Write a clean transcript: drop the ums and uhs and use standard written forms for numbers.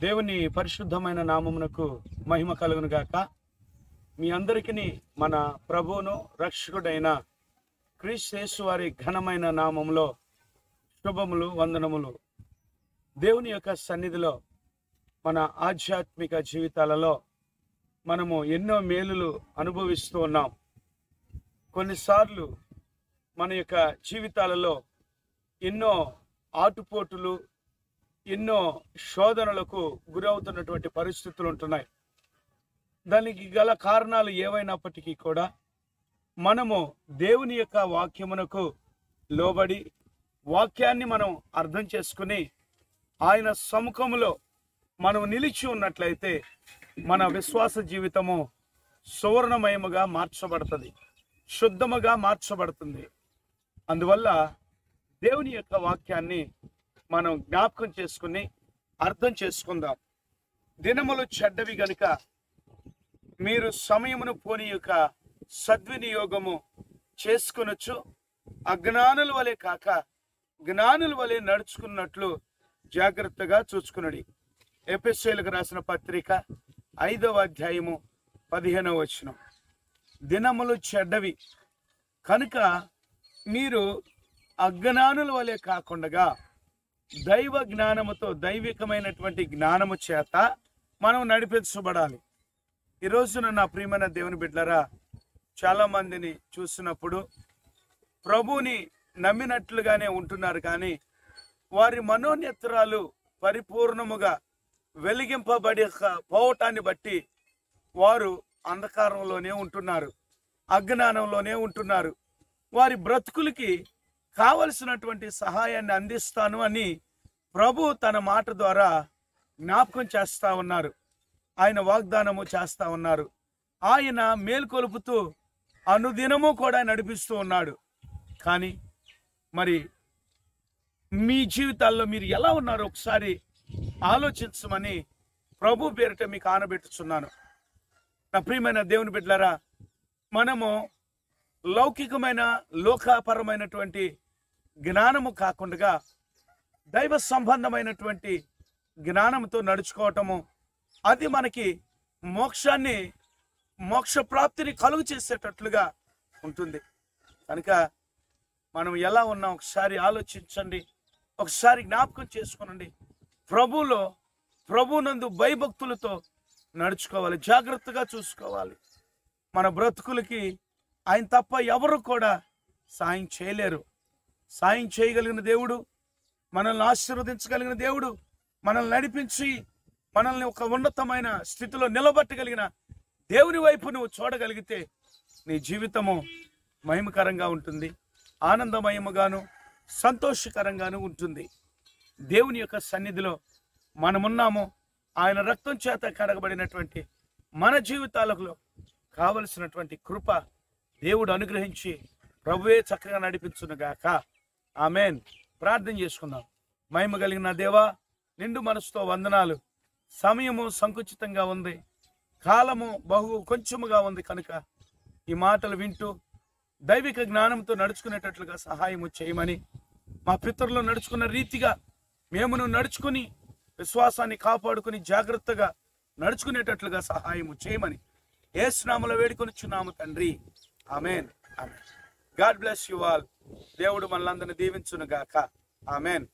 దేవుని పరిశుద్ధమైన నామమునకు మహిమ కలుగును గాక. మీ అందరికీ మన ప్రభువును రక్షకుడైన క్రీస్తు యేసు వారి ఘనమైన నామములో శుభములు, వందనములు. దేవుని యొక్క సన్నిధిలో మన ఆధ్యాత్మిక జీవితాలలో మనము ఎన్నో మేలులు అనుభవిస్తూ ఉన్నాం. కొన్నిసార్లు మన యొక్క జీవితాలలో ఎన్నో ఆటుపోటులు, ఎన్నో శోధనలకు గురవుతున్నటువంటి పరిస్థితులు ఉంటున్నాయి. దానికి గల కారణాలు ఏవైనప్పటికీ కూడా మనము దేవుని యొక్క వాక్యమునకు లోబడి వాక్యాన్ని మనం అర్థం చేసుకుని ఆయన సముఖములో మనం నిలిచి ఉన్నట్లయితే మన విశ్వాస జీవితము సువర్ణమయముగా మార్చబడుతుంది, శుద్ధముగా మార్చబడుతుంది. అందువల్ల దేవుని యొక్క వాక్యాన్ని మనం జ్ఞాపకం చేసుకుని అర్థం చేసుకుందాం. దినములు చెడ్డవి గనుక మీరు సమయమును పోని యొక్క సద్వినియోగము చేసుకొనొచ్చు. అజ్ఞానుల వలె కాక జ్ఞానుల వలె నడుచుకున్నట్లు జాగ్రత్తగా చూసుకునడి. ఎఫెసీయులకు రాసిన పత్రిక 5వ అధ్యాయము 15వ వచనం. దినములు చెడ్డవి కనుక మీరు అజ్ఞానుల వలె కాకుండా దైవ జ్ఞానముతో, దైవికమైనటువంటి జ్ఞానము చేత మనం నడిపించబడాలి. ఈ రోజున నా ప్రియమైన దేవుని బిడ్డలారా, చాలా మందిని చూసినప్పుడు ప్రభువుని నమ్మినట్లుగానే ఉంటున్నారు, కానీ వారి మనోనేత్రాలు పరిపూర్ణముగా వెలిగింపబడి పోవటాన్ని బట్టి వారు అంధకారంలోనే ఉంటున్నారు, అజ్ఞానంలోనే ఉంటున్నారు. వారి బ్రతుకులకి కావలసినటువంటి సహాయాన్ని అందిస్తాను అని ప్రభు తన మాట ద్వారా జ్ఞాపకం చేస్తా ఉన్నారు. ఆయన వాగ్దానము చేస్తా ఉన్నారు. ఆయన మేల్కొలుపుతూ అనుదినము కూడా నడిపిస్తూ ఉన్నాడు. కానీ మరి మీ జీవితాల్లో మీరు ఎలా ఉన్నారో ఒకసారి ఆలోచించమని ప్రభు పేరిట మీకు ఆనబెట్టుచున్నాను. నా ప్రియమైన దేవుని బిడ్డలారా, మనము లౌకికమైన లోకాపరమైనటువంటి జ్ఞానము కాకుండా దైవ సంబంధమైనటువంటి జ్ఞానంతో నడుచుకోవటము, అది మనకి మోక్షాన్ని, మోక్ష ప్రాప్తిని కలుగు చేసేటట్లుగా ఉంటుంది. కనుక మనం ఎలా ఉన్నాం ఒకసారి ఆలోచించండి, ఒకసారి జ్ఞాపకం చేసుకునండి. ప్రభునందు భయభక్తులతో నడుచుకోవాలి, జాగ్రత్తగా చూసుకోవాలి. మన బ్రతుకులకి ఆయన తప్ప ఎవరు కూడా సాయం చేయలేరు. సాయం చేయగలిగిన దేవుడు, మనల్ని ఆశీర్వదించగలిగిన దేవుడు, మనల్ని నడిపించి మనల్ని ఒక ఉన్నతమైన స్థితిలో నిలబెట్టగలిగిన దేవుని వైపు నువ్వు చూడగలిగితే నీ జీవితము మహిమకరంగా ఉంటుంది, ఆనందమయముగాను సంతోషకరంగాను ఉంటుంది. దేవుని యొక్క సన్నిధిలో మనమున్నాము. ఆయన రక్తం చేత కడగబడినటువంటి మన జీవితాలలో కావలసినటువంటి కృప దేవుడు అనుగ్రహించి ప్రభువే చక్కగా నడిపించునుగాక. ఆమెన్. ప్రార్థన చేసుకుందాం. మహిమ కలిగిన దేవా, నిండు మనసుతో వందనాలు. సమయము సంకుచితంగా ఉంది, కాలము కొంచెముగా ఉంది. కనుక ఈ మాటలు వింటూ దైవిక జ్ఞానంతో నడుచుకునేటట్లుగా సహాయము చేయమని, మా పితరులు నడుచుకున్న రీతిగా మేమును నడుచుకుని విశ్వాసాన్ని కాపాడుకుని జాగ్రత్తగా నడుచుకునేటట్లుగా సహాయము చేయమని యేసు నామములో వేడుకొనుచున్నాము తండ్రి. Amen. Amen. God bless you all. దేవుడు మనలందరిని దీవించును గాక. ఆమెన్.